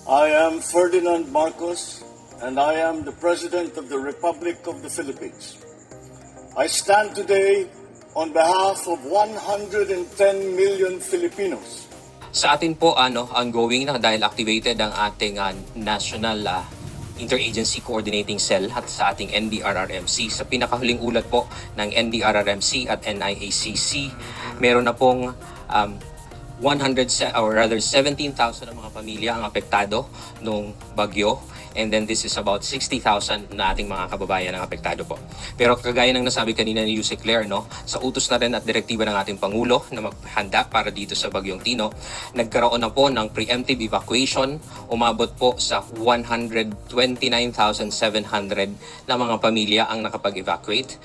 I am Ferdinand Marcos, and I am the President of the Republic of the Philippines. I stand today on behalf of 110 million Filipinos. Sa atin po ongoing na dahil activated ang ating National Interagency Coordinating Cell at sa ating NDRRMC. Sa pinakahuling ulat po ng NDRRMC at NIACC, meron na pong 17,000 na mga pamilya ang apektado nung bagyo. And then this is about 60,000 na ating mga kababayan ang apektado po. Pero kagaya ng nasabi kanina ni Yusek Claire, sa utos na rin at direktiba ng ating Pangulo na maghanda para dito sa Bagyong Tino, nagkaroon na po ng preemptive evacuation. Umabot po sa 129,700 na mga pamilya ang nakapag-evacuate.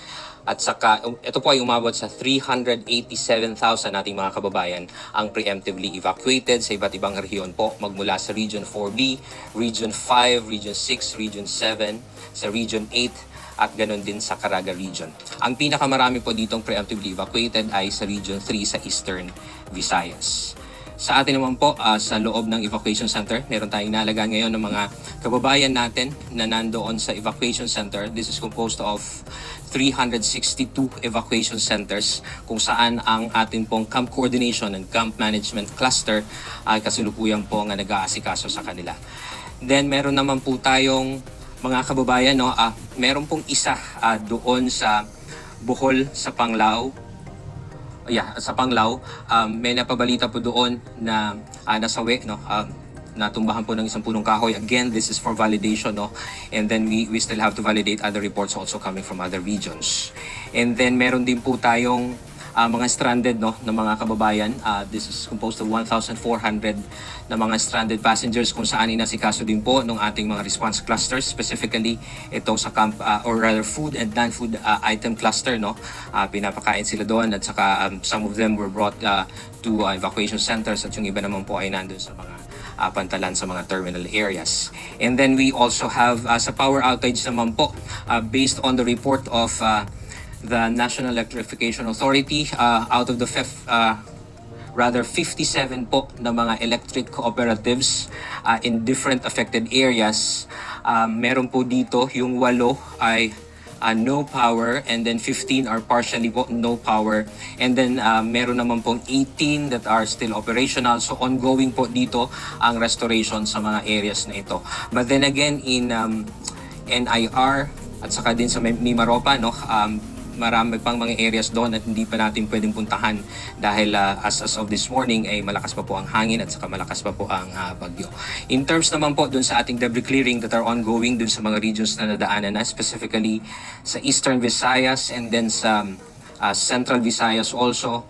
At saka, ito po ay umabot sa 387,000 nating mga kababayan ang preemptively evacuated sa iba't ibang rehiyon po, magmula sa Region 4B, Region 5, Region 6, Region 7, sa Region 8, at ganoon din sa Caraga Region. Ang pinakamarami po ditong preemptively evacuated ay sa Region 3 sa Eastern Visayas. Sa atin naman po, sa loob ng evacuation center, meron tayong inalagaan ngayon ng mga kababayan natin na nandoon sa evacuation center. This is composed of 362 evacuation centers kung saan ang atin pong camp coordination and camp management cluster ay kasalukuyan po nga nag-aasikaso sa kanila. Then meron naman po tayong mga kababayan, meron pong isa doon sa Bohol, sa Panglao. Sa Panglao, may napabalita po doon na nasawi, natumbahan po ng isang punong kahoy. Again, this is for validation, and then we still have to validate other reports also coming from other regions. And then meron din po tayong mga stranded na mga kababayan. This is composed of 1,400 na mga stranded passengers kung saan inasikaso din po ng ating mga response clusters, specifically ito sa camp or rather food and non-food item cluster. Pinapakain sila doon at saka some of them were brought to evacuation centers at yung iba naman po ay nandun sa mga pantalan sa mga terminal areas. And then we also have sa power outage naman po, based on the report of the National Electrification Authority, out of the 57 po na mga electric cooperatives in different affected areas, meron po dito yung 8 ay no power, and then 15 are partially no power, and then meron naman pong 18 that are still operational. So ongoing po dito ang restoration sa mga areas na ito. But then again, in NIR at saka din sa Mimaropa, marami pang mga areas doon at hindi pa natin pwedeng puntahan dahil as of this morning ay malakas pa po ang hangin at saka malakas pa po ang bagyo. In terms naman po doon sa ating debris clearing that are ongoing doon sa mga regions na nadaanan na, specifically sa Eastern Visayas and then sa Central Visayas also,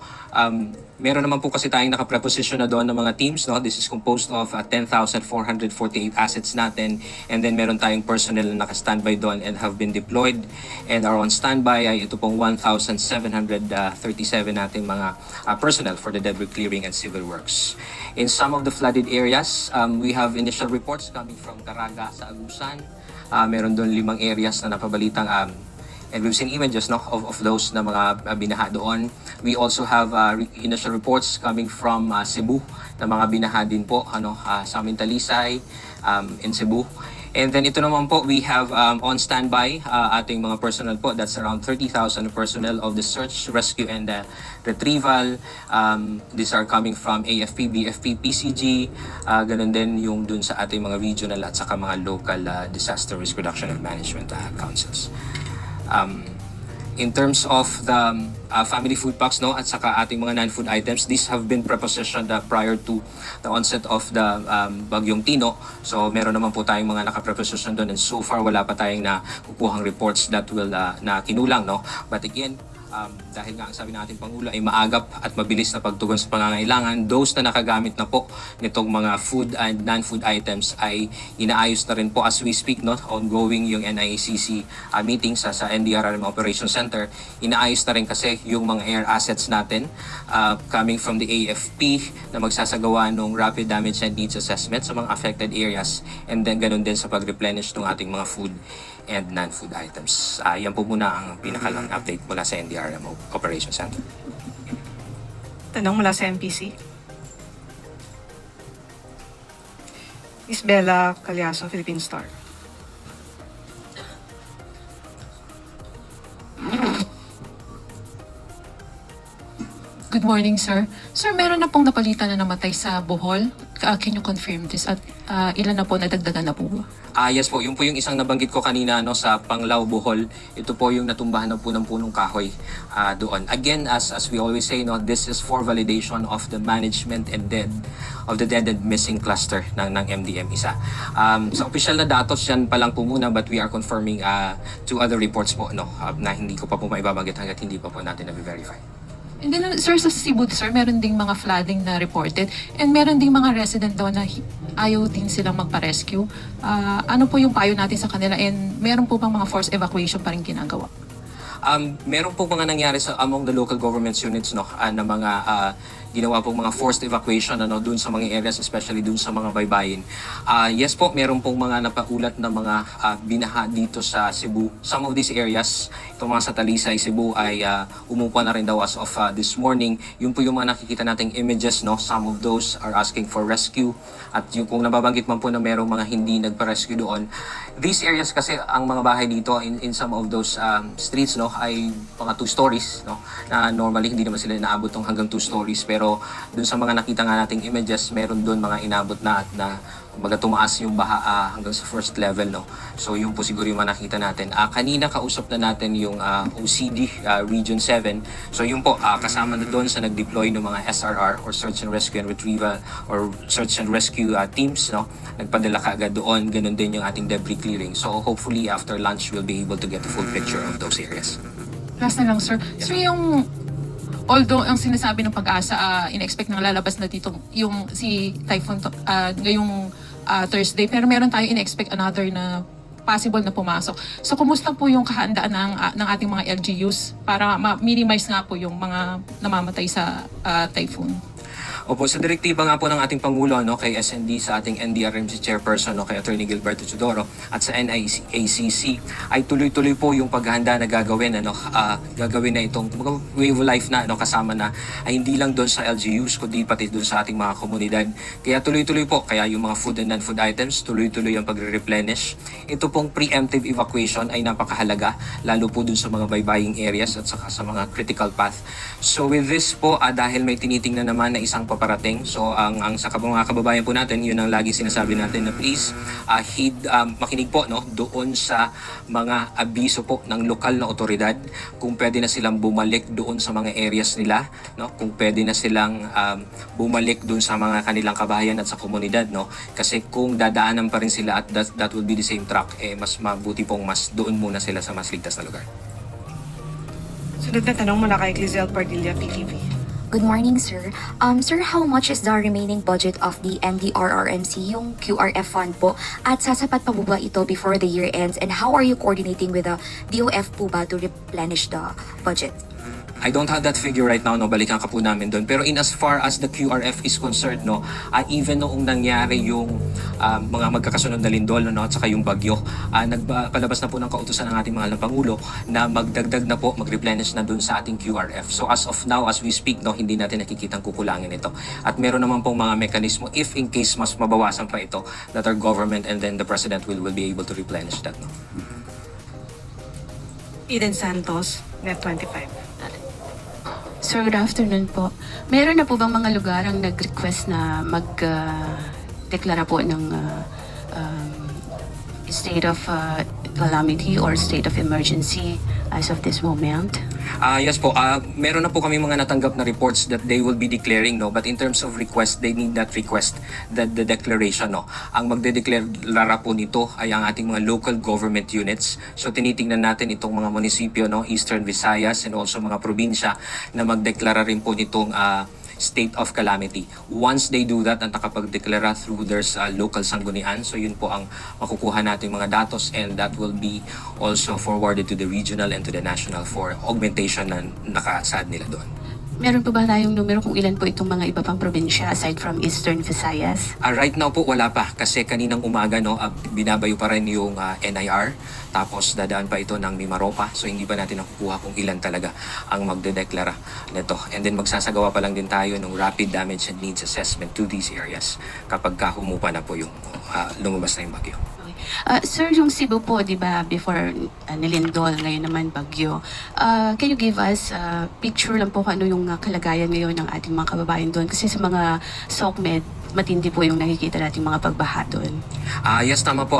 meron naman po kasi tayong nakapreposition na doon ng mga teams. This is composed of 10,448 assets natin, and then meron tayong personnel na naka-standby doon and have been deployed and are on standby ay ito pong 1,737 nating mga personnel for the debris clearing and civil works. In some of the flooded areas, we have initial reports coming from Caraga sa Agusan. Meron doon 5 areas na napabalitang and we've seen images of those na mga binaha doon. We also have initial reports coming from Cebu na mga binaha din po sa aming Talisay in Cebu. And then ito naman po, we have on standby ating mga personnel po. That's around 30,000 personnel of the search, rescue, and retrieval. These are coming from AFP, BFP, PCG. Ganun din yung dun sa ating mga regional at saka mga local disaster risk reduction and management councils. In terms of the family food packs at saka ating mga non-food items, these have been prepositioned prior to the onset of the Bagyong Tino. So meron naman po tayong mga naka-preposition doon, and so far wala pa tayong nakukuhang reports that will na kinulang. But again, dahil nga ang sabi natin Pangulo ay maagap at mabilis na pagtugon sa pangangailangan, those na nakagamit na po nitong mga food and non-food items ay inaayos na rin po as we speak. Ongoing yung NIACC meeting sa NDRRM Operations Center. Inaayos na rin kasi yung mga air assets natin coming from the AFP na magsasagawa ng rapid damage and needs assessment sa mga affected areas, and then ganun din sa pag-replenish ng ating mga food and non-food items. Yan po muna ang pinakalang update mula sa NDRRM Operations Center. Tanong mula sa MPC. Miss Bella Calyaso, Philippine Star. Good morning, sir. Sir, meron na pong napalitan na namatay sa Bohol. Can you confirm this? At ilan na po nadagdagan na po ba? Yes po, yun po yung isang nabanggit ko kanina no, sa Panglao, Bohol. Ito po yung natumbahan na po ng punong kahoy doon. Again, as we always say, no, this is for validation of the management and dead and missing cluster ng MDM-1. Sa official na datos, yan pa lang po muna, but we are confirming two other reports po no, na hindi ko pa po maibabanggit hanggat hindi pa po natin na-verify. And then, sir, sa Cebu, sir, meron ding mga flooding na reported. And meron ding mga resident daw na ayaw din silang magpa-rescue. Ano po yung payo natin sa kanila? And meron po bang mga forced evacuation pa rin ginagawa? Meron po mga nangyari sa among the local governments units no na mga ginawa pong mga forced evacuation doon sa mga areas, especially doon sa mga baybayin. Yes po, meron pong mga napaulat na mga binaha dito sa Cebu. Some of these areas, itong mga sa Talisay, Cebu ay umupa na rin daw as of this morning. Yun po yung mga nakikita nating images, no? Some of those are asking for rescue. At yung kung nababanggit man po na merong mga hindi nagpa-rescue doon. These areas kasi, ang mga bahay dito in some of those streets no ay mga 2 stories no, na normally hindi naman sila inaabot ng hanggang 2 stories, pero dun sa mga nakita nga nating images, meron dun mga inabot na at na kumbaga tumaas yung baha hanggang sa first level no. So yun po siguro yung mga nakita natin. Kanina kausap na natin yung OCD Region 7. So yun po kasama na doon sa nag-deploy ng mga SRR or Search and Rescue and Retrieval or Search and Rescue teams no. Nagpadala kaagad doon, ganun din yung ating debris clearing. So hopefully after lunch we'll be able to get a full picture of those areas. Last na lang, sir. So although ang sinasabi ng Pag-asa, in-expect na lalabas na dito yung si Typhoon ngayong Thursday, pero meron tayo in-expect another na possible na pumasok. So kumusta po yung kahandaan ng ating mga LGUs para ma-minimize nga po yung mga namamatay sa typhoon? Opo, sa direktiba nga po ng ating Pangulo no, kay SND sa ating NDRMC Chairperson no, kay Attorney Gilberto Chodoro at sa NIACC ay tuloy-tuloy po yung paghahanda na gagawin gagawin na itong way of life na kasama na ay hindi lang doon sa LGUs kundi pati doon sa ating mga komunidad. Kaya tuloy-tuloy po, kaya yung mga food and non-food items tuloy-tuloy ang pagre-replenish. Ito pong preemptive evacuation ay napakahalaga lalo po doon sa mga baybaying areas at saka sa mga critical path. So with this po dahil may tinitingnan naman na isang paparating. So ang sa mga kababayan po natin, yun ang lagi sinasabi natin na please makinig po no doon sa mga abiso po ng lokal na otoridad. Kung pwede na silang bumalik doon sa mga areas nila, no? Kung pwede na silang bumalik doon sa mga kanilang kabahayan at sa komunidad, no? Kasi kung dadaanan pa rin sila at that will be the same track, mas mabuti pong mas doon muna sila sa mas ligtas na lugar. Sunod na tanong mula kay Clizel Pardilla, PTV. Good morning, sir. Sir, how much is the remaining budget of the NDRRMC, yung QRF fund po? At sasapat pa po ba ito before the year ends? And how are you coordinating with the DOF po ba to replenish the budget? I don't have that figure right now, no, balikan ka po namin doon. Pero in as far as the QRF is concerned, no, even noong nangyari yung mga magkakasunod na lindol, no, at saka yung bagyo, palabas na po ng kautusan ng ating mga Pangulo na magdagdag na po, mag-replenish na doon sa ating QRF. So as of now, as we speak, no, hindi natin nakikitang kukulangin ito. At meron naman pong mga mekanismo, if in case mas mabawasan pa ito, that our government and then the President will be able to replenish that. No? Eden Santos, Net25. Sir, good afternoon po. Meron na po bang mga lugar ang nag-request na mag-deklara po ng state of calamity or state of emergency as of this moment? Yes po, meron na po kami mga natanggap na reports that they will be declaring, no, but in terms of request, they need not request the declaration, no. Ang magdedeklara po nito ay ang ating mga local government units. So tinitingnan natin itong mga munisipyo, no, Eastern Visayas and also mga probinsya na magdeklara rin po nitong state of calamity. Once they do that, at nakapagdeklara through their local sanggunian, so yun po ang makukuha natin mga datos and that will be also forwarded to the regional and to the national for augmentation na nakasaad nila doon. Meron po ba tayong numero kung ilan po itong mga iba pang probinsya aside from Eastern Visayas? Right now po wala pa kasi kaninang umaga no binabayo pa rin yung NIR tapos dadaan pa ito ng Mimaropa. So hindi pa natin nakukuha kung ilan talaga ang magdedeklara nito. And then magsasagawa pa lang din tayo ng rapid damage and needs assessment to these areas kapag humupa na po yung lumabas na yung bagyo. Okay. Sir, yung Cebu po, di ba, before nilindol, ngayon naman bagyo. Can you give us a picture lang po kung ano yung kalagayan ngayon ng ating mga kababayan doon? Kasi sa mga SOCMED, matindi po yung nakikita nating mga pagbaha doon. Yes, tama po.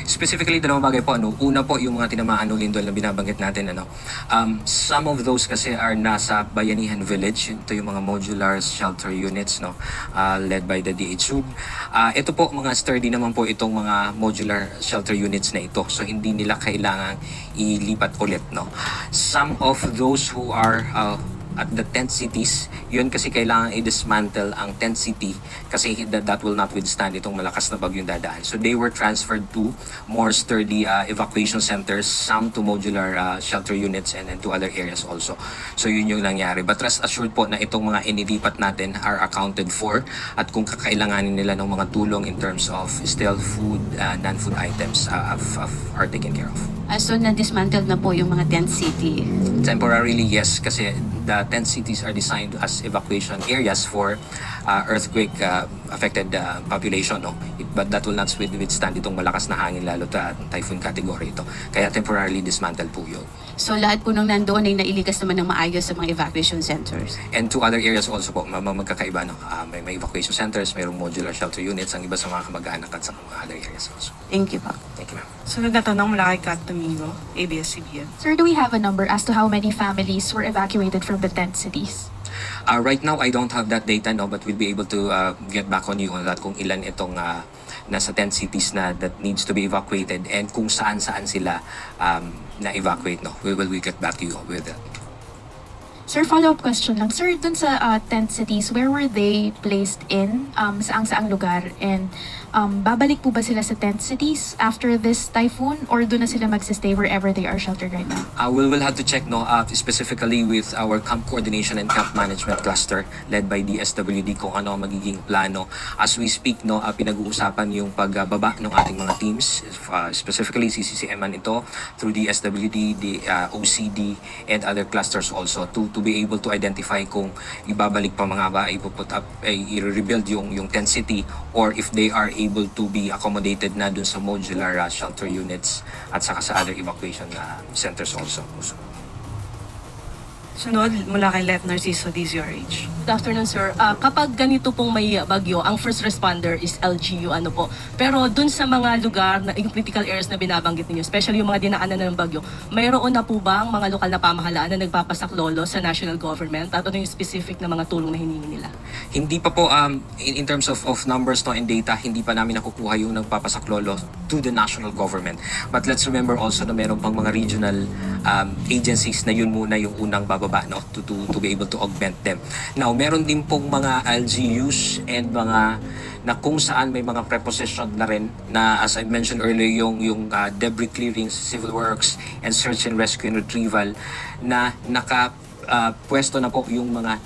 Specifically, dalawang bagay po. Una po, yung mga tinamaan ng lindol na binabanggit natin. Some of those kasi are nasa Bayanihan Village. Ito yung mga modular shelter units, led by the DHUB. Ito po, mga sturdy naman po itong mga modular shelter units na ito. So, hindi nila kailangang ilipat ulit. Some of those who are at the tent cities, yun kasi kailangan i-dismantle ang tent city kasi that will not withstand itong malakas na bagyong dadaan. So they were transferred to more sturdy evacuation centers, some to modular shelter units and to other areas also. So yun yung nangyari. But rest assured po na itong mga inilipat natin are accounted for at kung kakailanganin nila ng mga tulong in terms of still food, non-food items are taken care of. So, na-dismantle na po yung mga tent city. Temporarily, yes, kasi the tent cities are designed as evacuation areas for earthquake affected population. But that will not withstand itong malakas na hangin, lalo ta typhoon category ito. Kaya temporarily dismantled po yun. So, lahat po nung nandoon ay nailikas naman ng maayos sa mga evacuation centers. And to other areas also po, magkakaiba. May evacuation centers, mayroong modular shelter units, ang iba sa mga kamag-anak at sa mga other areas also. Thank you po. Thank you, ma'am. Sunod na tanong mula kay Kat Domingo, ABS-CBN. Sir, do we have a number as to how many families were evacuated from the tent cities? Right now, I don't have that data, but we'll be able to get back on you on that kung ilan itong nasa 10 cities na that needs to be evacuated and kung saan-saan sila na-evacuate. We will get back to you with that. Sir, follow-up question lang. Sir, dun sa tent cities, where were they placed in? Saang-saang lugar? And babalik po ba sila sa tent cities after this typhoon? Or dun na sila magsistay wherever they are sheltered right now? We will have to check specifically with our camp coordination and camp management cluster led by DSWD kung ano ang magiging plano. As we speak, pinag-uusapan yung pagbaba ng ating mga teams, specifically CCCM ito, through DSWD, the OCD, and other clusters also to be able to identify kung ibabalik pa mga ba, ipuput up, i-rebuild yung tent city or if they are able to be accommodated na dun sa modular shelter units at saka sa other evacuation centers also. Sunod mula kay Lef Narciso, DZRH. Good afternoon, sir. Kapag ganito pong may bagyo, ang first responder is LGU, po. Pero dun sa mga lugar, yung critical areas na binabanggit ninyo, especially yung mga dinaanan ng bagyo, mayroon na po ba ang mga lokal na pamahalaan na nagpapasaklolo sa national government? At ano yung specific na mga tulong na hiningi nila? Hindi pa po, in terms of numbers and data, hindi pa namin nakukuha yung nagpapasaklolo to the national government. But let's remember also na meron pang mga regional agencies na yun muna yung unang bababa to be able to augment them. Now, meron din pong mga LGUs and mga na kung saan may mga preposition na rin na as I mentioned earlier yung debris clearing, civil works, and search and rescue and retrieval na pwesto na po yung mga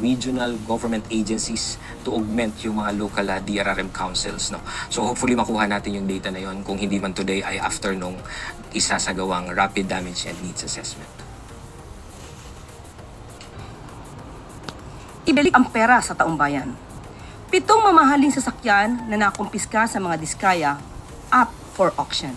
regional government agencies to augment yung mga local DRRM councils. So hopefully makuha natin yung data na yun. Kung hindi man today ay after nung isasagawang rapid damage and needs assessment. Ibalik ang pera sa taong bayan. 7 mamahaling sasakyan na nakumpiska sa mga diskaya up for auction.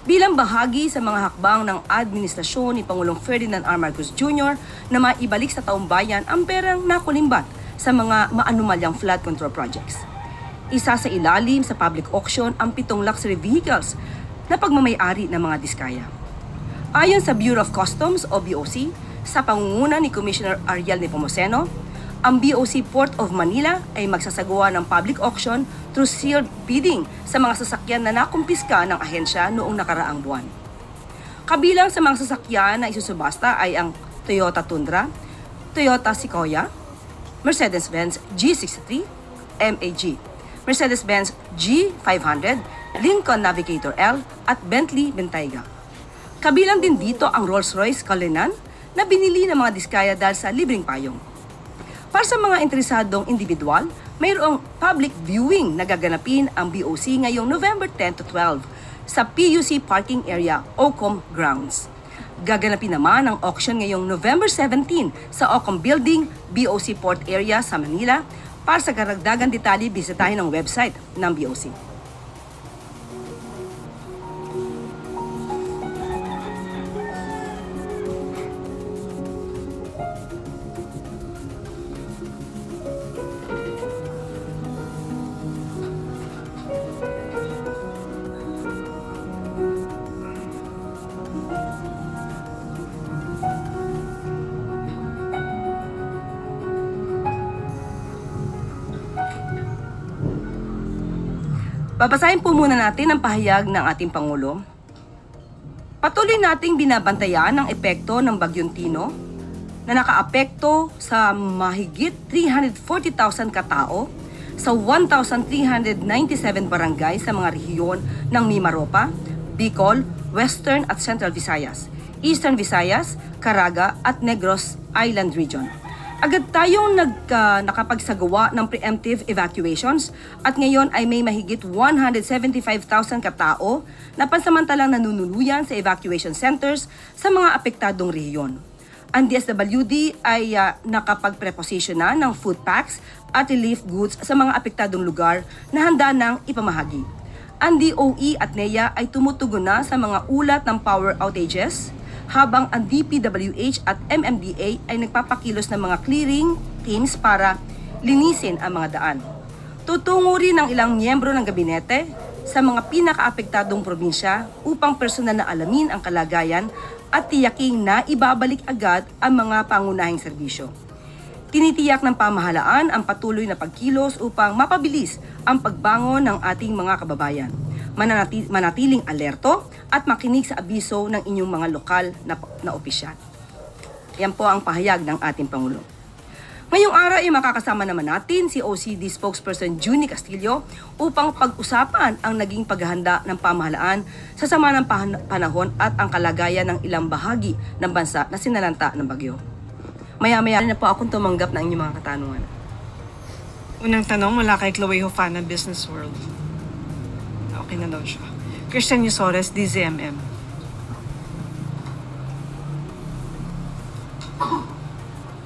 Bilang bahagi sa mga hakbang ng administrasyon ni Pangulong Ferdinand R. Marcos Jr. na maibalik sa taong bayan ang perang nakulimbat sa mga maanumalyang flood control projects. Isa sa ilalim sa public auction ang 7 luxury vehicles na pagmamayari ng mga diskaya. Ayon sa Bureau of Customs o BOC, sa pangunguna ni Commissioner Ariel Nepomuceno, ang BOC Port of Manila ay magsasagawa ng public auction through sealed bidding sa mga sasakyan na nakumpiska ng ahensya noong nakaraang buwan. Kabilang sa mga sasakyan na isusubasta ay ang Toyota Tundra, Toyota Sequoia, Mercedes-Benz G63, MAG, Mercedes-Benz G500, Lincoln Navigator L at Bentley Bentayga. Kabilang din dito ang Rolls-Royce Cullinan na binili ng mga diskaya dahil sa libreng payong. Para sa mga interesadong individual, mayroong public viewing na gaganapin ang BOC ngayong November 10 to 12 sa PUC Parking Area, OCOM Grounds. Gaganapin naman ang auction ngayong November 17 sa OCOM Building, BOC Port Area sa Manila. Para sa karagdagan detalye, bisitahin ang website ng BOC. Babasahin po muna natin ang pahayag ng ating Pangulo. Patuloy nating binabantayan ang epekto ng Bagyong Tino na nakaapekto sa mahigit 340,000 katao sa 1,397 barangay sa mga rehiyon ng Mimaropa, Bicol, Western at Central Visayas, Eastern Visayas, Caraga at Negros Island Region. Agad tayong nakapagsagawa ng preemptive evacuations at ngayon ay may mahigit 175,000 katao na pansamantalang nanunuluyan sa evacuation centers sa mga apektadong rehiyon. Ang DSWD ay nakapag-preposition na ng food packs at relief goods sa mga apektadong lugar na handa ng ipamahagi. Ang DOE at NEA ay tumutugon na sa mga ulat ng power outages, habang ang DPWH at MMDA ay nagpapakilos ng mga clearing teams para linisin ang mga daan. Tutungo rin ng ilang miyembro ng gabinete sa mga pinakaapektadong probinsya upang personal na alamin ang kalagayan at tiyaking na ibabalik agad ang mga pangunahing serbisyo. Tinitiyak ng pamahalaan ang patuloy na pagkilos upang mapabilis ang pagbangon ng ating mga kababayan. Manatiling alerto at makinig sa abiso ng inyong mga lokal na opisyal. Yan po ang pahayag ng ating Pangulo. Ngayong araw ay makakasama naman natin si OCD spokesperson Junie Castillo upang pag-usapan ang naging paghahanda ng pamahalaan sa sama ng panahon at ang kalagayan ng ilang bahagi ng bansa na sinalanta ng bagyo. Maya-maya na po akong tumanggap ng inyong mga katanungan. Unang tanong mula kay Chloe Hofana, Business World. Okay na daw siya. Christian Yusores, DZMM.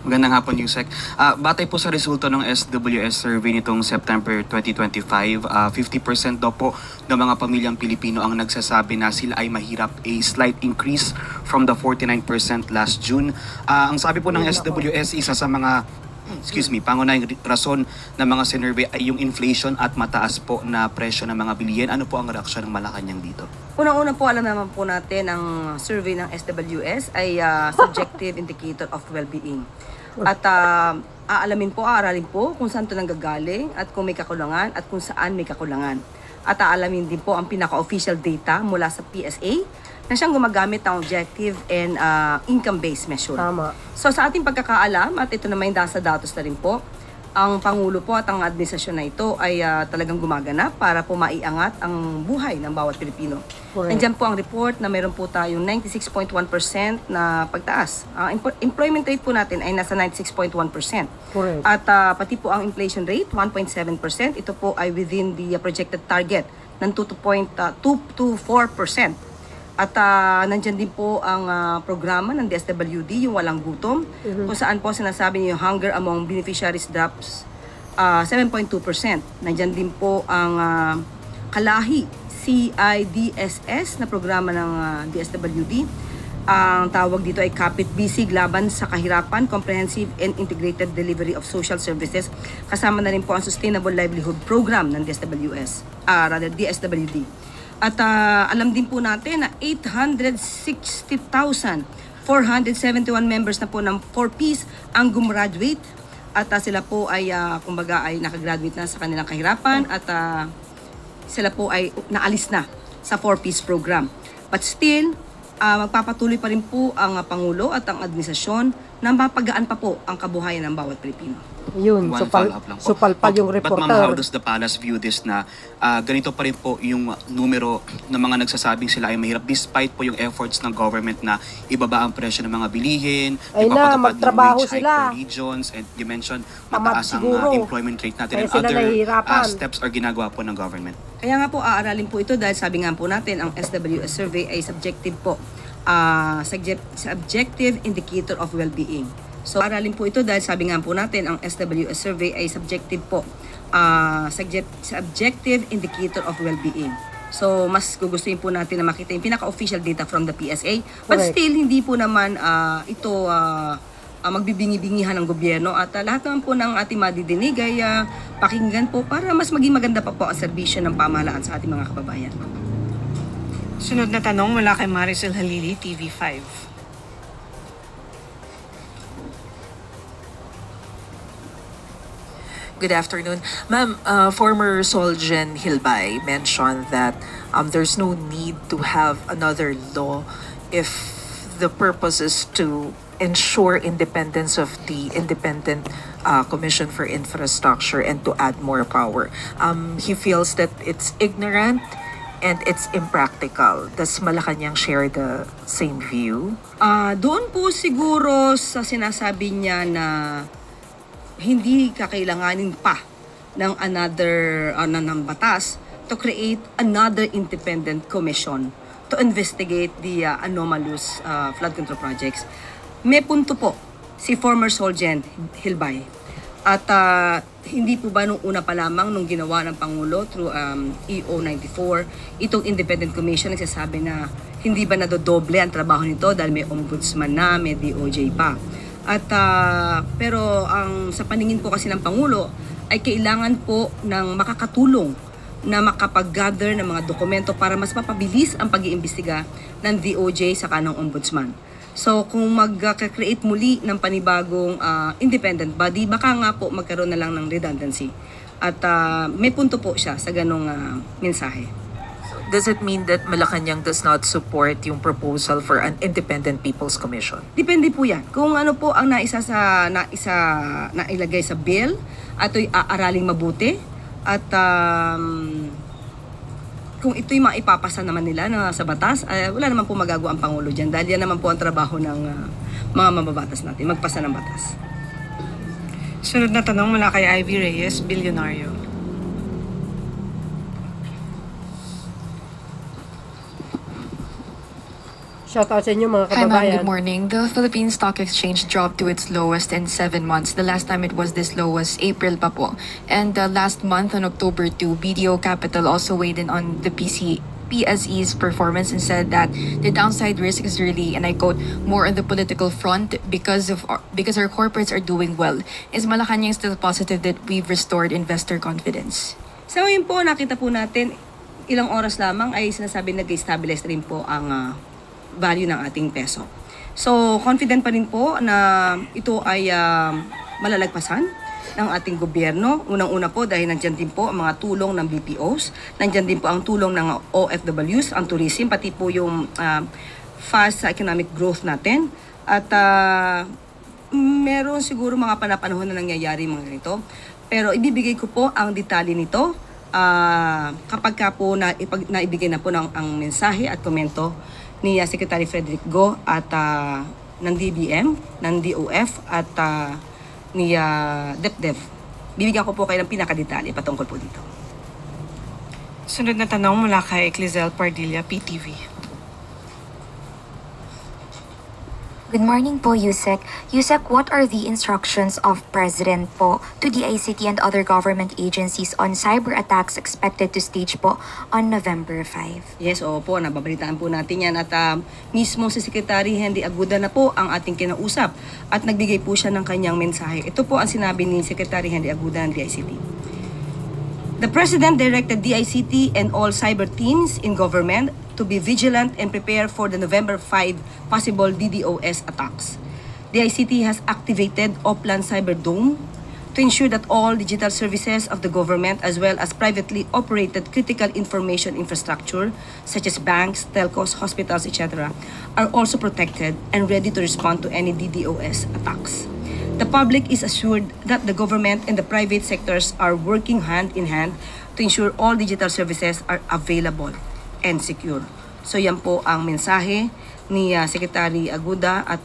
Magandang hapon, Yusek. Batay po sa resulta ng SWS survey nitong September 2025, 50% daw po ng mga pamilyang Pilipino ang nagsasabi na sila ay mahirap, a slight increase from the 49% last June. Ang sabi po ng SWS, isa sa mga pangunahing rason ng mga sinurvey ay yung inflation at mataas po na presyo ng mga bilihin. Ano po ang reaksyon ng Malacanang dito? Unang-una po, alam naman po natin ang survey ng SWS ay subjective indicator of well-being. At aaralin po kung saan ito nanggagaling at kung may kakulangan at kung saan may kakulangan. At aalamin din po ang pinaka-official data mula sa PSA na siyang gumagamit ng objective and income-based measure. Tama. So sa ating pagkakaalam, at ito naman yung nasa datos na rin po, ang Pangulo po at ang administrasyon na ito ay talagang gumaganap para po maiangat ang buhay ng bawat Pilipino. Nandiyan po ang report na meron po tayong 96.1% na pagtaas. Ang employment rate po natin ay nasa 96.1%. Correct. At pati po ang inflation rate, 1.7%. Ito po ay within the projected target ng 2 to 4%. At nandyan din po ang programa ng DSWD, yung Walang Gutom, kung saan po sinasabi niyo yung hunger among beneficiaries drops 7.2%. Nandyan din po ang Kalahi CIDSS na programa ng DSWD. Ang tawag dito ay Kapit Bisig Laban sa Kahirapan, Comprehensive and Integrated Delivery of Social Services. Kasama na rin po ang Sustainable Livelihood Program ng DSWD. At alam din po natin na 860,471 members na po ng 4Ps ang gumraduate. At sila po ay, kumbaga, ay nakagraduate na sa kanilang kahirapan at sila po ay naalis na sa 4Ps program. But still, magpapatuloy pa rin po ang Pangulo at ang administrasyon na mapagaan pa po ang kabuhayan ng bawat Pilipino. Yun, One supal, follow-up lang po. supalpal yung But ma'am, reporter. how does the palace view this na ganito pa rin po yung numero ng mga nagsasabing sila ay mahirap despite po yung efforts ng government na ibaba ang presyo ng mga bilihin, Ay na, ipapatupad ng magtrabaho wage hike sila. for regions, and you mentioned Tamad mataas ang siguro. employment rate natin, Kaya and sila other nahihirapan. steps are ginagawa po ng government. Kaya nga po, aaralin po ito dahil sabi nga po natin, ang SWS survey ay subjective po. Subjective indicator of well-being. So, aralin po ito dahil sabi nga po natin, ang SWS survey ay subjective po. Subjective indicator of well-being. So, mas gugustuhin po natin na makita yung pinaka-official data from the PSA. But Correct. still, hindi po naman ito magbibingi-bingihan ng gobyerno. At lahat naman po ng ating madidinig ay pakinggan po para mas maging maganda pa po ang serbisyo ng pamahalaan sa ating mga kababayan. Sunod na tanong mula kay Maricel Halili, TV5. Good afternoon. Ma'am, former Solgen Hilbay mentioned that there's no need to have another law if the purpose is to ensure independence of the Independent Commission for Infrastructure and to add more power. He feels that it's ignorant and it's impractical. Does Malacanang share the same view? Doon po siguro sa sinasabi niya na hindi kakailanganin pa ng another ng batas to create another independent commission to investigate the anomalous flood control projects. May punto po si former Solgen Hilbay. At hindi po ba nung una pa lamang nung ginawa ng Pangulo through EO 94, itong independent commission nagsasabi na hindi ba nadodoble ang trabaho nito dahil may ombudsman na, may DOJ pa. At pero ang sa paningin po kasi ng Pangulo ay kailangan po ng makakatulong na makapag-gather ng mga dokumento para mas mapabilis ang pag-iimbestiga ng DOJ sa kanang ombudsman. So kung mag-create muli ng panibagong independent body, baka nga po magkaroon na lang ng redundancy. At may punto po siya sa ganong mensahe. Does it mean that Malacanang does not support yung proposal for an independent People's Commission? Depende po yan. Kung ano po ang nailagay sa bill at ito'y aaraling mabuti at kung ito'y maipapasa naman nila na sa batas, wala naman po magagawa ang Pangulo dyan dahil yan naman po ang trabaho ng mga mababatas natin, magpasa ng batas. Sunod na tanong mula kay Ivy Reyes, Bilyonaryo. Shout out sa inyo mga Hi ma'am, kababayan. good morning. The Philippine Stock Exchange dropped to its lowest in 7 months. The last time it was this low was April pa po. And last month on October 2, BDO Capital also weighed in on the PSE's performance and said that the downside risk is really, and I quote, more on the political front because our corporates are doing well. Is Malacanang still positive that we've restored investor confidence? Sa ngayon po, nakita po natin, ilang oras lamang ay sinasabi nag-stabilize rin po ang value ng ating peso. So, confident pa rin po na ito ay malalagpasan ng ating gobyerno. Unang-una po dahil nandyan din po ang mga tulong ng BPOs, nandyan din po ang tulong ng OFWs, ang tourism, pati po yung fast economic growth natin. At meron siguro mga panapanahon na nangyayari mga ganito. Pero ibibigay ko po ang detalye nito kapag ka po naibigay na po ang mensahe at komento ni Secretary Frederick Go at ng DBM, ng DOF at ni DepDev. Bibigyan ko po kayo ng pinakadetalye patungkol po dito. Sunod na tanong mula kay Clizel Pardilla, PTV. Good morning po, Yusek. Yusek, what are the instructions of President po to the ICT and other government agencies on cyber attacks expected to stage po on November 5? Yes, opo, nababalitaan po natin yan. At mismo si Secretary Henry Aguda na po ang ating kinausap at nagbigay po siya ng kanyang mensahe. Ito po ang sinabi ni Secretary Henry Aguda ng DICT. The President directed DICT and all cyber teams in government to be vigilant and prepare for the November 5 possible DDoS attacks. DICT has activated Oplan Cyber Dome to ensure that all digital services of the government as well as privately operated critical information infrastructure such as banks, telcos, hospitals, etc. are also protected and ready to respond to any DDoS attacks. The public is assured that the government and the private sectors are working hand in hand to ensure all digital services are available and secure. So yan po ang mensahe ni Secretary Aguda at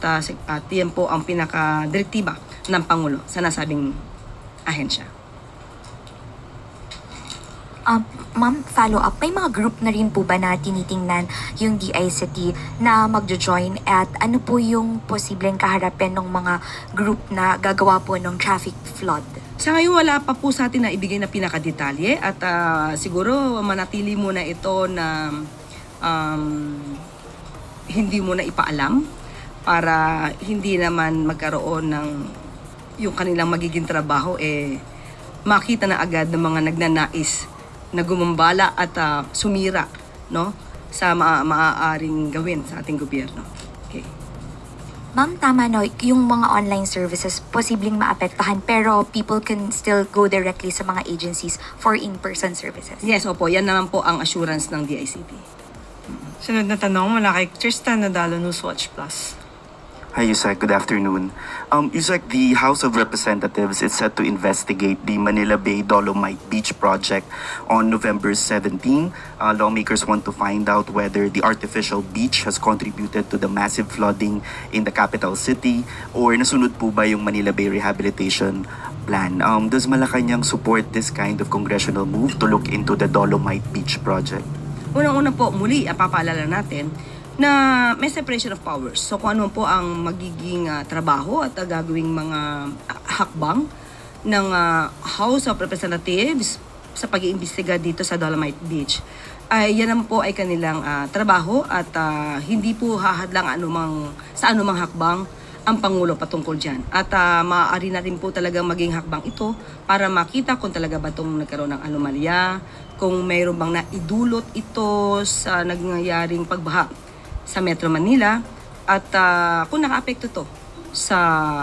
yan po ang pinaka-direktiba ng Pangulo sa nasabing ahensya. Ma'am, follow up, may mga group na rin po ba na tinitingnan yung DICT na magjo-join at ano po yung posibleng kaharapin ng mga group na gagawa po ng traffic flood? Sa ngayon wala pa po sa atin na ibigay na pinakadetalye at siguro manatili muna ito na hindi mo na ipaalam para hindi naman magkaroon ng yung kanilang magiging trabaho makita na agad ng mga nagnanais na gumambala at sumira no sa maaaring gawin sa ating gobyerno. Okay. Ma'am, tama no, yung mga online services posibleng maapektuhan pero people can still go directly sa mga agencies for in-person services. Yes, opo, yan naman po ang assurance ng DICT. Sunod na tanong mula kay Tristan Nadalo, Newswatch Plus. Hi, Yusek. Good afternoon. Yusek, the House of Representatives is set to investigate the Manila Bay Dolomite Beach project on November 17. Lawmakers want to find out whether the artificial beach has contributed to the massive flooding in the capital city or nasunod po ba yung Manila Bay Rehabilitation Plan. Does Malacanang support this kind of congressional move to look into the Dolomite Beach project? Unang-una po, muli, papaalala natin na may separation of powers. So kung ano po ang magiging trabaho at gagawing mga hakbang ng House of Representatives sa pag-iimbestiga dito sa Dolomite Beach, ay yan naman po ay kanilang trabaho at hindi po hahadlang sa anumang hakbang ang Pangulo patungkol dyan. At maaari na rin po talagang maging hakbang ito para makita kung talaga ba itong nagkaroon ng anomalya, kung mayroon bang naidulot ito sa nangyayaring pagbaha sa Metro Manila at kung naka-apekto to sa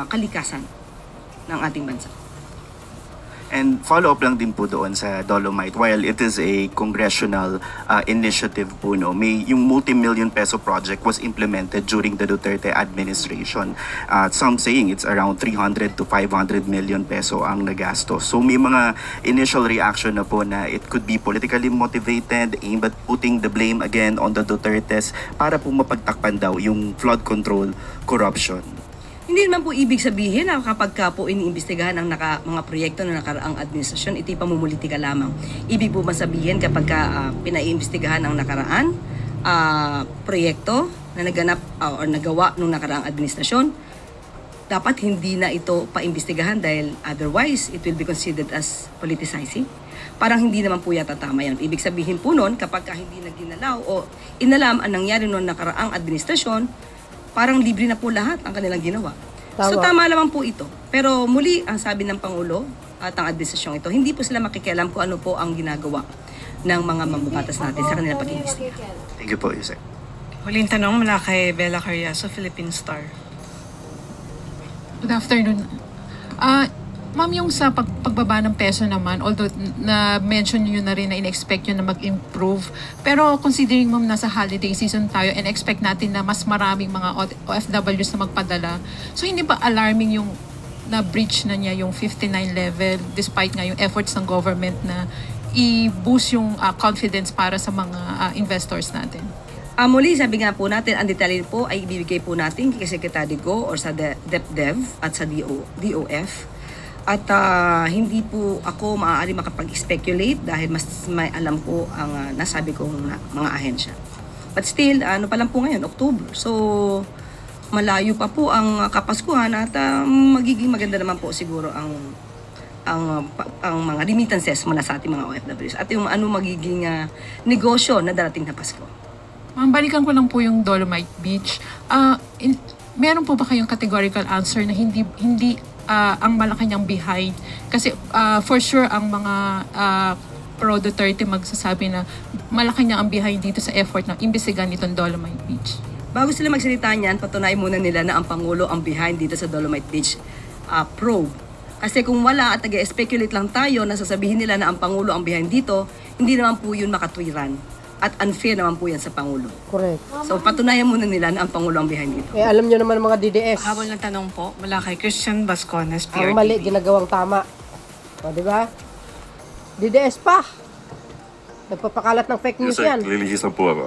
kalikasan ng ating bansa. And follow-up lang din po doon sa Dolomite. While it is a congressional initiative po, no, yung multi-million peso project was implemented during the Duterte administration. Some saying it's around 300 to 500 million peso ang nagastos. So may mga initial reaction na po na it could be politically motivated, aimed at putting the blame again on the Dutertes para po mapagtakpan daw yung flood control corruption. Hindi naman po ibig sabihin na kapag po iniimbestigahan ang mga proyekto na nakaraang administrasyon, ito'y pamumulitika lamang. Ibig po ba sabihin kapag pinaiimbestigahan ang nakaraan proyekto na naganap o nagawa ng nakaraang administrasyon, dapat hindi na ito paimbestigahan dahil otherwise it will be considered as politicizing. Parang hindi naman po yata tama yan. Ibig sabihin po nun, kapag hindi na ginalaw o inalam ang nangyari noong nakaraang administrasyon, parang libre na po lahat ang kanilang ginawa. So tama lamang po ito. Pero muli, ang sabi ng Pangulo at ang administrasyong ito, hindi po sila makikialam kung ano po ang ginagawa ng mga mambabatas natin sa kanilang pag-iimbestiga. Thank you po, Yusek. Huling tanong mula kay Bella Carriazo, Philippine Star. Good afternoon. Ma'am, yung sa pagbaba ng peso naman, although na-mention nyo na rin na in-expect nyo na mag-improve, pero considering ma'am nasa holiday season tayo and expect natin na mas maraming mga OFWs na magpadala, so hindi ba alarming yung na-breach na niya yung 59 level despite nga yung efforts ng government na i-boost yung confidence para sa mga investors natin? Muli, sabi nga po natin, ang detalye po ay ibibigay po natin kay Secretary Go or sa DepDev at sa DOF. At hindi po ako maaari makapag-speculate dahil mas may alam po ang nasabi kong mga ahensya. But still, ano pa lang po ngayon, October. So, malayo pa po ang Kapaskuhan at magiging maganda naman po siguro ang mga remittances mula sa ating mga OFWs at yung ano magiging negosyo na darating na Pasko. Ma'am, balikan ko lang po yung Dolomite Beach. Meron po ba kayong categorical answer na hindi ang Malacanang behind? Kasi for sure ang mga pro Duterte magsasabi na Malacanang ang behind dito sa effort na imbestigahan itong Dolomite Beach. Bago sila magsalita niyan, patunayan muna nila na ang Pangulo ang behind dito sa Dolomite Beach probe. Kasi kung wala at nag-speculate lang tayo na sasabihin nila na ang Pangulo ang behind dito, hindi naman po yun makatwiran At unfair naman po yan sa Pangulo. Correct. So patunayan muna nila na ang Pangulo ang behind dito. Eh, alam nyo naman mga DDS. Habol na tanong po mula kay Christian Bascones, PRTV. Ang mali, ginagawang tama. O, di ba? DDS pa. Nagpapakalat ng fake news yan. Lilihis lang po ako.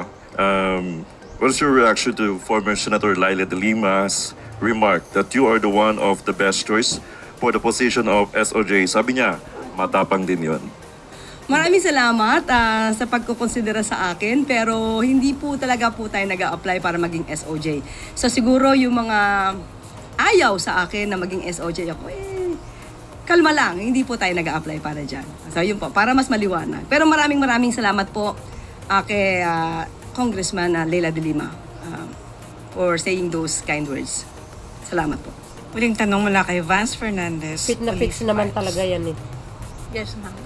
What is your reaction to former Senator Laila de Lima's remark that you are the one of the best choice for the position of SOJ? Sabi niya, matapang din yon. Maraming salamat sa pagkukonsidera sa akin, pero hindi po talaga po tayo nag-a-apply para maging SOJ. So siguro yung mga ayaw sa akin na maging SOJ ako, kalma lang, hindi po tayo nag-a-apply para dyan. So yun po, para mas maliwanag. Pero maraming salamat po kay Congressman Laila de Lima for saying those kind words. Salamat po. Muling tanong mula kay Vance Fernandez. Fit na fix naman talaga yan eh. Yes, ma'am.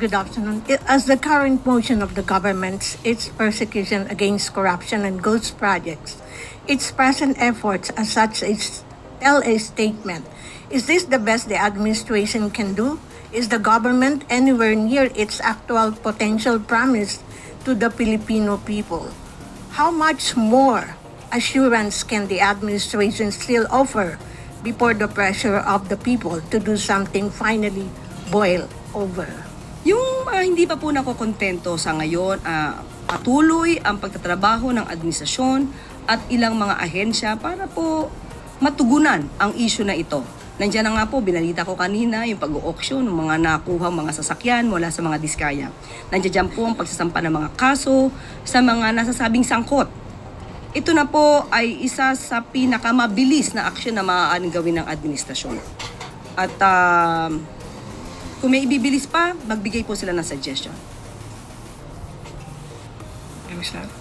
Good afternoon. As the current motion of the government, its persecution against corruption and ghost projects, its present efforts as such is tell a statement. Is this the best the administration can do? Is the government anywhere near its actual potential promise to the Filipino people? How much more assurance can the administration still offer before the pressure of the people to do something finally boil over? Yung hindi pa po nakokontento sa ngayon, patuloy ang pagtatrabaho ng administrasyon at ilang mga ahensya para po matugunan ang issue na ito. Nandiyan na nga po, binalita ko kanina yung pag-auction ng mga nakuhang mga sasakyan mula sa mga diskaya. Nandiyan po ang pagsasampa ng mga kaso sa mga nasasabing sangkot. Ito na po ay isa sa pinakamabilis na aksyon na maaaring gawin ng administrasyon. At kung may ibibilis pa, magbigay po sila ng suggestion.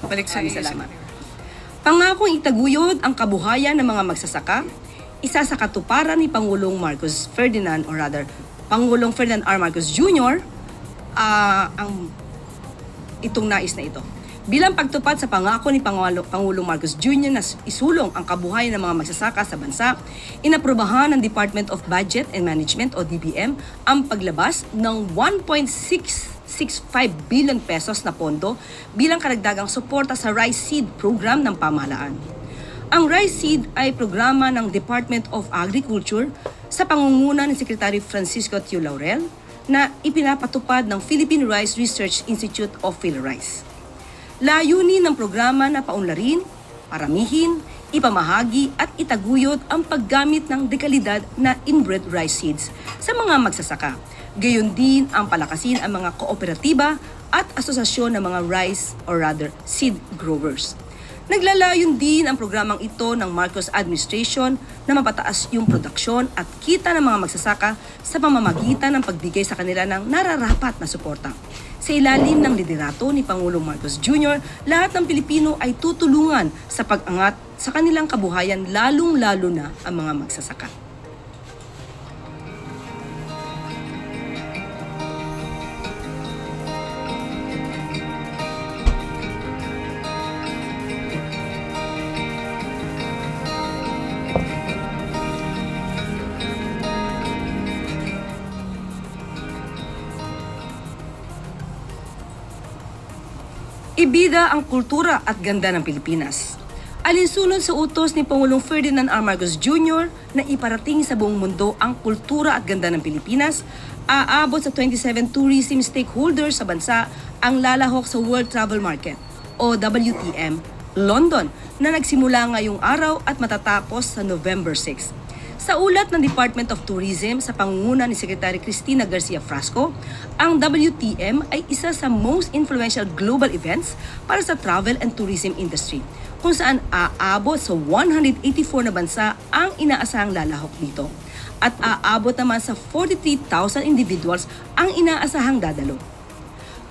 Balik sa salamat. Pangakong itaguyod ang kabuhayan ng mga magsasaka, isa sa katuparan ni Pangulong Marcos Ferdinand, or rather, Pangulong Ferdinand R. Marcos Jr., ang itong nais na ito. Bilang pagtupad sa pangako ni Pangulong Marcos Jr. na isulong ang kabuhayan ng mga magsasaka sa bansa, inaprubahan ng Department of Budget and Management o DBM ang paglabas ng 1.665 billion pesos na pondo bilang karagdagang suporta sa Rice Seed Program ng pamahalaan. Ang Rice Seed ay programa ng Department of Agriculture sa pangunguna ni Secretary Francisco Tio Laurel na ipinapatupad ng Philippine Rice Research Institute of PhilRice. Layunin ng programa na paunlarin, paramihin, ipamahagi at itaguyod ang paggamit ng dekalidad na inbred rice seeds sa mga magsasaka. Gayon din ang palakasin ang mga kooperatiba at asosasyon ng mga rice or rather seed growers. Naglalayon din ang programang ito ng Marcos administration na mapataas yung produksyon at kita ng mga magsasaka sa pamamagitan ng pagbigay sa kanila ng nararapat na suporta. Sa ilalim ng liderato ni Pangulong Marcos Jr., lahat ng Pilipino ay tutulungan sa pag-angat sa kanilang kabuhayan, lalong-lalo na ang mga magsasaka. Ibida ang kultura at ganda ng Pilipinas. Alinsunod sa utos ni Pangulong Ferdinand R. Marcos Jr. na iparating sa buong mundo ang kultura at ganda ng Pilipinas, aabot sa 27 tourism stakeholders sa bansa ang lalahok sa World Travel Market o WTM, London, na nagsimula ngayong araw at matatapos sa November 6. Sa ulat ng Department of Tourism sa pangunguna ni Secretary Cristina Garcia Frasco, ang WTM ay isa sa most influential global events para sa travel and tourism industry, kung saan aabot sa 184 na bansa ang inaasahang lalahok dito. At aabot naman sa 43,000 individuals ang inaasahang dadalo.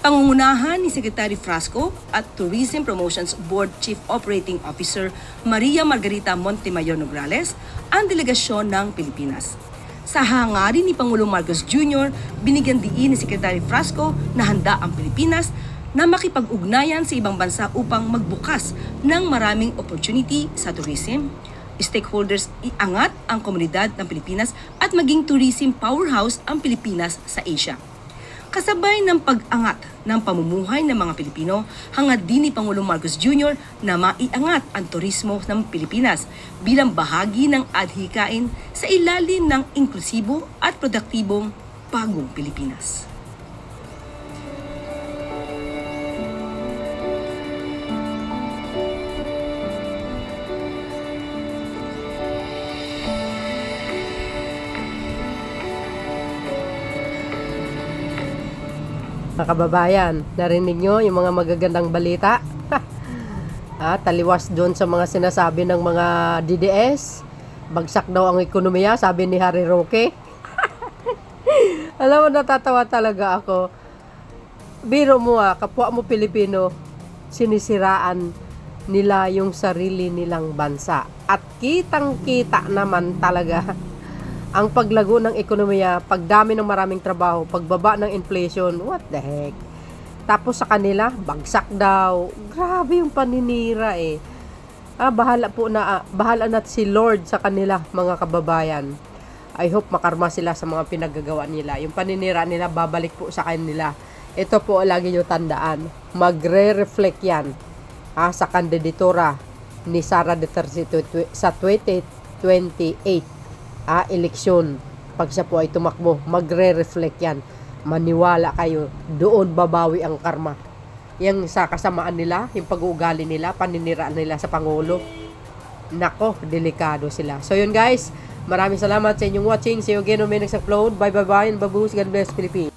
Pangungunahan ni Secretary Frasco at Tourism Promotions Board Chief Operating Officer Maria Margarita Montemayor Nograles ang delegasyon ng Pilipinas. Sa hangarin ni Pangulong Marcos Jr., binigyan diin ni Secretary Frasco na handa ang Pilipinas na makipag-ugnayan sa ibang bansa upang magbukas ng maraming opportunity sa tourism. Stakeholders iangat ang komunidad ng Pilipinas at maging tourism powerhouse ang Pilipinas sa Asia. kasabay ng pag-angat ng pamumuhay ng mga Pilipino, hangad din ni Pangulong Marcos Jr. na maiangat ang turismo ng Pilipinas bilang bahagi ng adhikain sa ilalim ng inklusibo at produktibong bagong Pilipinas. Mga kababayan, narinig nyo yung mga magagandang balita? Taliwas doon sa mga sinasabi ng mga DDS. Bagsak daw ang ekonomiya, sabi ni Harry Roque. Alam mo, natatawa talaga ako. Biro mo kapwa mo Pilipino, sinisiraan nila yung sarili nilang bansa. At kitang-kita naman talaga ang paglago ng ekonomiya, pagdami ng maraming trabaho, pagbaba ng inflation, what the heck. Tapos sa kanila, bagsak daw. Grabe yung paninira eh. Bahala na si Lord sa kanila, mga kababayan. I hope makarma sila sa mga pinagagawa nila. Yung paninira nila, babalik po sa kanila. Ito po lagi nyo tandaan. Magre-reflect yan sa kandidatura ni Sara Duterte sa 2028. Eleksyon. Pag siya po ay tumakbo, magre-reflect yan. Maniwala kayo, doon babawi ang karma. Yung sa kasamaan nila, yung pag-uugali nila, paniniraan nila sa Pangulo. Nako, delikado sila. So yun guys, maraming salamat sa inyong watching. See you again on my next upload. Bye bye bye and babush. God bless Philippines.